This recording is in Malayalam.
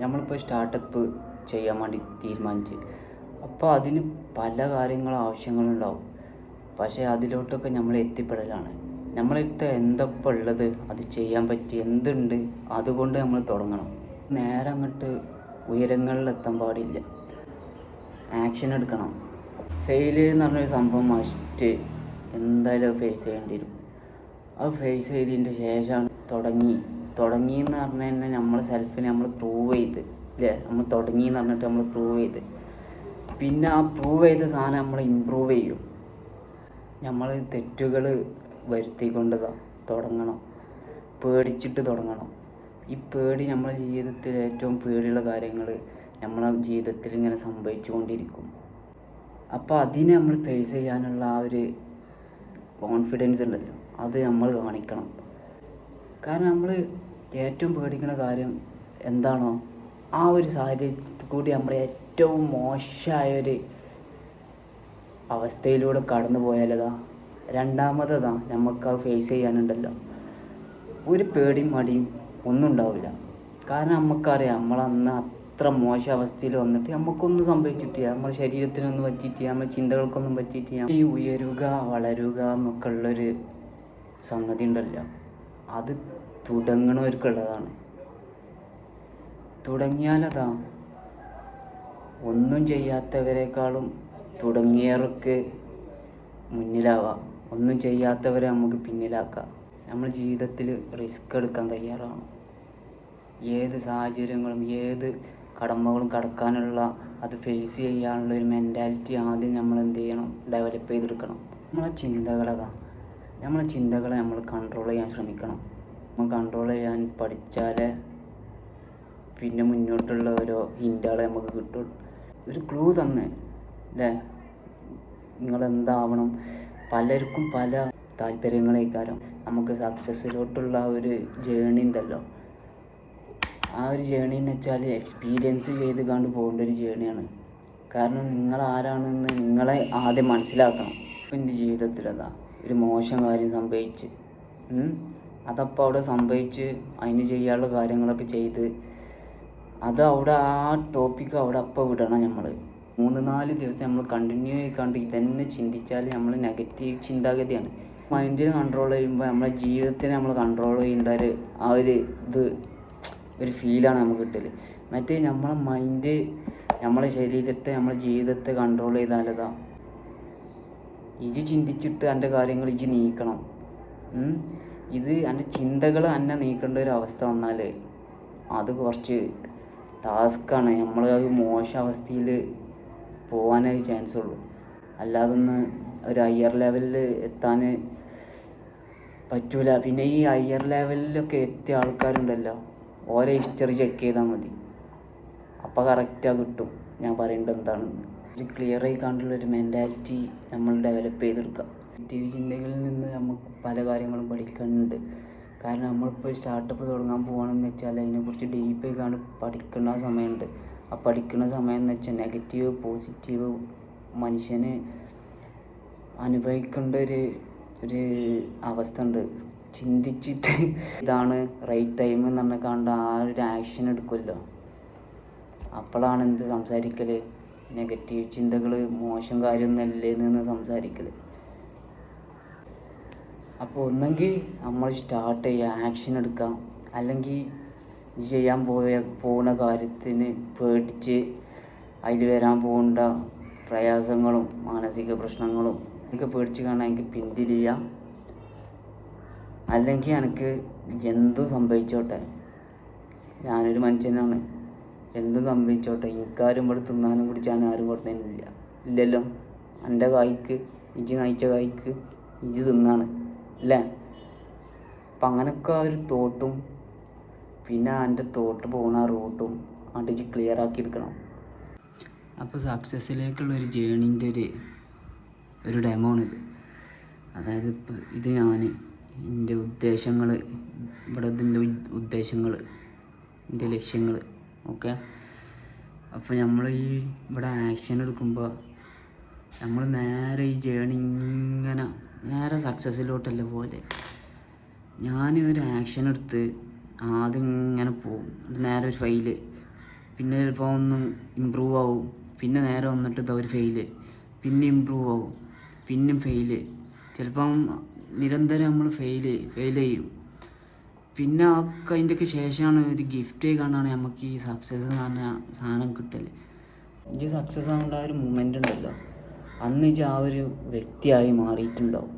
നമ്മളിപ്പോൾ സ്റ്റാർട്ടപ്പ് ചെയ്യാൻ വേണ്ടി തീരുമാനിച്ച്, അപ്പോൾ അതിന് പല കാര്യങ്ങളും ആവശ്യങ്ങളുണ്ടാവും. പക്ഷേ അതിലോട്ടൊക്കെ നമ്മൾ എത്തിപ്പെടലാണ്. നമ്മളടുത്ത് എന്തപ്പോൾ ഉള്ളത്, അത് ചെയ്യാൻ പറ്റി എന്തുണ്ട്, അതുകൊണ്ട് നമ്മൾ തുടങ്ങണം. നേരെ അങ്ങോട്ട് ഉയരങ്ങളിലെത്താൻ പാടില്ല, ആക്ഷൻ എടുക്കണം. ഫെയിലിയർ എന്ന് പറഞ്ഞൊരു സംഭവം മസ്റ്റ് എന്തായാലും ഫേസ് ചെയ്യേണ്ടി വരും. അത് ഫേസ് ചെയ്തതിൻ്റെ ശേഷമാണ് തുടങ്ങി എന്ന് പറഞ്ഞാൽ തന്നെ നമ്മൾ സെൽഫിനെ നമ്മൾ പ്രൂവ് ചെയ്ത്, അല്ലേ, നമ്മൾ തുടങ്ങി എന്ന് പറഞ്ഞിട്ട് നമ്മൾ പ്രൂവ് ചെയ്ത്, പിന്നെ ആ പ്രൂവ് ചെയ്ത സാധനം നമ്മൾ ഇമ്പ്രൂവ് ചെയ്യും. നമ്മൾ തെറ്റുകൾ വരുത്തിക്കൊണ്ട് തുടങ്ങണം, പേടിച്ചിട്ട് തുടങ്ങണം. ഈ പേടി നമ്മുടെ ജീവിതത്തിൽ ഏറ്റവും പേടിയുള്ള കാര്യങ്ങൾ നമ്മളെ ജീവിതത്തിൽ ഇങ്ങനെ സംഭവിച്ചു കൊണ്ടിരിക്കും. അപ്പോൾ അതിനെ നമ്മൾ ഫേസ് ചെയ്യാനുള്ള ആ ഒരു കോൺഫിഡൻസ് ഉണ്ടല്ലോ, അത് നമ്മൾ കാണിക്കണം. കാരണം നമ്മൾ ഏറ്റവും പേടിക്കുന്ന കാര്യം എന്താണോ, ആ ഒരു സാഹചര്യത്തിൽ കൂടി നമ്മൾ ഏറ്റവും മോശമായൊരു അവസ്ഥയിലൂടെ കടന്നു പോയാലതാ രണ്ടാമതാ നമുക്കത് ഫേസ് ചെയ്യാനുണ്ടല്ലോ, ഒരു പേടിയും മടിയും ഒന്നും ഉണ്ടാവില്ല. കാരണം നമുക്കറിയാം നമ്മളന്ന് അത്ര മോശം അവസ്ഥയിൽ വന്നിട്ട് നമുക്കൊന്നും സംഭവിച്ചിട്ടില്ല, നമ്മുടെ ശരീരത്തിനൊന്നും പറ്റിയിട്ടില്ല, നമ്മുടെ ചിന്തകൾക്കൊന്നും പറ്റിയിട്ടില്ല. ഈ ഉയരുക വളരുക എന്നൊക്കെ ഉള്ളൊരു സംഗതി ഉണ്ടല്ലോ, അത് തുടങ്ങണവർക്കുള്ളതാണ്. തുടങ്ങിയാലതാ ഒന്നും ചെയ്യാത്തവരെക്കാളും തുടങ്ങിയവർക്ക് മുന്നിലാവാം, ഒന്നും ചെയ്യാത്തവരെ നമുക്ക് പിന്നിലാക്കാം. നമ്മൾ ജീവിതത്തിൽ റിസ്ക് എടുക്കാൻ തയ്യാറാണ്. ഏത് സാഹചര്യങ്ങളും ഏത് കടമ്പകളും കടക്കാനുള്ള, അത് ഫേസ് ചെയ്യാനുള്ള ഒരു മെൻറ്റാലിറ്റി ആദ്യം നമ്മൾ എന്ത് ചെയ്യണം, ഡെവലപ്പ് ചെയ്തെടുക്കണം. നമ്മളെ ചിന്തകളെ നമ്മൾ കൺട്രോൾ ചെയ്യാൻ ശ്രമിക്കണം. നമ്മൾ കൺട്രോൾ ചെയ്യാൻ പഠിച്ചാലേ പിന്നെ മുന്നോട്ടുള്ള ഓരോ ഹിൻറ്റുകൾ നമുക്ക് കിട്ടുള്ളൂ. ഒരു ക്ലൂ തന്നെ, അല്ലേ, നിങ്ങളെന്താവണം. പലർക്കും പല താല്പര്യങ്ങളേക്കാരം. നമുക്ക് സക്സസ്സിലോട്ടുള്ള ഒരു ജേണി ഉണ്ടല്ലോ, ആ ഒരു ജേണി എന്ന് വെച്ചാൽ എക്സ്പീരിയൻസ് ചെയ്ത് കണ്ട് പോകേണ്ട ഒരു ജേണിയാണ്. കാരണം നിങ്ങളാരാണെന്ന് നിങ്ങളെ ആദ്യം മനസ്സിലാക്കണം. ഇപ്പം എൻ്റെ ജീവിതത്തിലതാ ഒരു മോശം കാര്യം സംഭവിച്ച്, അതപ്പോൾ അവിടെ സംഭവിച്ച് അതിന് ചെയ്യാനുള്ള കാര്യങ്ങളൊക്കെ ചെയ്ത് അത് അവിടെ ആ ടോപ്പിക്ക് അവിടെ അപ്പോൾ വിടണം. നമ്മൾ 3-4 ദിവസം നമ്മൾ കണ്ടിന്യൂ ആയിക്കാണ്ട് ഇതന്നെ ചിന്തിച്ചാൽ നമ്മൾ നെഗറ്റീവ് ചിന്താഗതിയാണ്. മൈൻഡിനെ കൺട്രോൾ ചെയ്യുമ്പോൾ നമ്മളെ ജീവിതത്തിനെ നമ്മൾ കൺട്രോൾ ചെയ്യേണ്ട ആ ഒരു ഫീലാണ് നമുക്ക് കിട്ടൽ. മറ്റേ നമ്മളെ മൈൻഡ് നമ്മളെ ശരീരത്തെ നമ്മളെ ജീവിതത്തെ കൺട്രോൾ ചെയ്താലതാ ഇത് ചിന്തിച്ചിട്ട് എൻ്റെ കാര്യങ്ങൾ ഇജ്ജ് നീക്കണം. ഇത് എൻ്റെ ചിന്തകൾ എന്നെ നീക്കേണ്ട ഒരു അവസ്ഥ വന്നാൽ അത് കുറച്ച് ടാസ്ക്കാണ്. നമ്മൾ അത് മോശം അവസ്ഥയിൽ പോകാനേ ചാൻസ് ഉള്ളൂ. അല്ലാതൊന്ന് ഒരു ഹയർ ലെവലിൽ എത്താൻ പറ്റൂല. പിന്നെ ഈ ഹയർ ലെവലിലൊക്കെ എത്തിയ ആൾക്കാരുണ്ടല്ലോ, ഓരോ ഹിസ്റ്ററി ചെക്ക് ചെയ്താൽ മതി, അപ്പോൾ കറക്റ്റാണ് കിട്ടും ഞാൻ പറയേണ്ടത് എന്താണെന്ന്. ഒരു ക്ലിയറായി കണ്ടുള്ളൊരു മെൻറ്റാലിറ്റി നമ്മൾ ഡെവലപ്പ് ചെയ്തെടുക്കുക. നെഗറ്റീവ് ചിന്തകളിൽ നിന്ന് നമുക്ക് പല കാര്യങ്ങളും പഠിക്കാനുണ്ട്. കാരണം നമ്മളിപ്പോൾ ഒരു സ്റ്റാർട്ടപ്പ് തുടങ്ങാൻ പോകുകയാണെന്ന് വെച്ചാൽ അതിനെക്കുറിച്ച് ഡീപ്പായി കണ്ട് പഠിക്കുന്ന സമയമുണ്ട്. ആ പഠിക്കുന്ന സമയം എന്ന് വെച്ചാൽ നെഗറ്റീവ് പോസിറ്റീവ് മനുഷ്യന് അനുഭവിക്കേണ്ട ഒരു അവസ്ഥ ഉണ്ട്. ചിന്തിച്ചിട്ട് ഇതാണ് റൈറ്റ് ടൈം എന്ന് പറഞ്ഞാൽ കണ്ട് ആ ഒരു ആക്ഷൻ എടുക്കുമല്ലോ, അപ്പോഴാണ് എന്ത് സംസാരിക്കൽ, നെഗറ്റീവ് ചിന്തകൾ മോശം കാര്യമൊന്നുമല്ലേ എന്ന് സംസാരിക്കൽ. അപ്പോൾ ഒന്നെങ്കിൽ നമ്മൾ സ്റ്റാർട്ട് ചെയ്യുക, ആക്ഷൻ എടുക്കാം. അല്ലെങ്കിൽ ചെയ്യാൻ പോകുന്ന കാര്യത്തിന് പേടിച്ച് അതിൽ വരാൻ പോകേണ്ട പ്രയാസങ്ങളും മാനസിക പ്രശ്നങ്ങളും ഒക്കെ പേടിച്ച് കാണാൻ എനിക്ക് പിന്തിരിയാം. അല്ലെങ്കിൽ എനിക്ക് എന്തും സംഭവിച്ചോട്ടെ, ഞാനൊരു മനുഷ്യനാണ്, എന്തും സംഭവിച്ചോട്ടെ, എനിക്കാരും ഇവിടെ തിന്നാനും കുടിച്ചാനും ആരും ഇല്ലല്ലോ. എൻ്റെ കായ്ക്ക് ഇജ്ജ് നയിച്ച കായ്ക്ക് ഇജ്ജ് തിന്നാണ് അല്ലേ. അപ്പം അങ്ങനെയൊക്കെ ആ ഒരു തോട്ടും പിന്നെ എൻ്റെ തോട്ട് പോകുന്ന ആ റൂട്ടും അടിച്ച് ക്ലിയർ ആക്കി എടുക്കണം. അപ്പോൾ സക്സസ്സിലേക്കുള്ളൊരു ജേണിൻ്റെ ഒരു ഡെമോ ആണിത്. അതായത് ഇപ്പോൾ ഇത് ഞാൻ എൻ്റെ ഉദ്ദേശങ്ങൾ, ഇതിൻ്റെ ഉദ്ദേശങ്ങൾ, എൻ്റെ ലക്ഷ്യങ്ങൾ, ഓക്കെ. അപ്പോൾ നമ്മൾ ഇവിടെ ആക്ഷൻ എടുക്കുമ്പോൾ നമ്മൾ നേരെ ഈ ജേണി ഇങ്ങനെ നേരെ സക്സസ്സിലോട്ടല്ല പോലെ. ഞാൻ ഒരു ആക്ഷൻ എടുത്ത് ആദ്യം ഇങ്ങനെ പോകും, നേരെ ഒരു ഫെയില് പിന്നെ ചിലപ്പോൾ ഒന്ന് ഇമ്പ്രൂവ് ആവും, പിന്നെ നേരെ വന്നിട്ട് ഇതാ ഒരു ഫെയില്, പിന്നെ ഇമ്പ്രൂവ് ആവും, പിന്നെയും ഫെയില്. ചിലപ്പം നിരന്തരം നമ്മൾ ഫെയിൽ ചെയ്യും. പിന്നെ അതിൻ്റെയൊക്കെ ശേഷമാണ് ഒരു ഗിഫ്റ്റ് കാണാണ് നമുക്ക് ഈ സക്സസ് എന്ന് പറഞ്ഞ സാധനം കിട്ടൽ. ഈ സക്സസ് ആവേണ്ട ആ ഒരു മൊമെൻ്റ് ഉണ്ടല്ലോ, അന്ന് ആ ഒരു വ്യക്തിയായി മാറിയിട്ടുണ്ടാവും.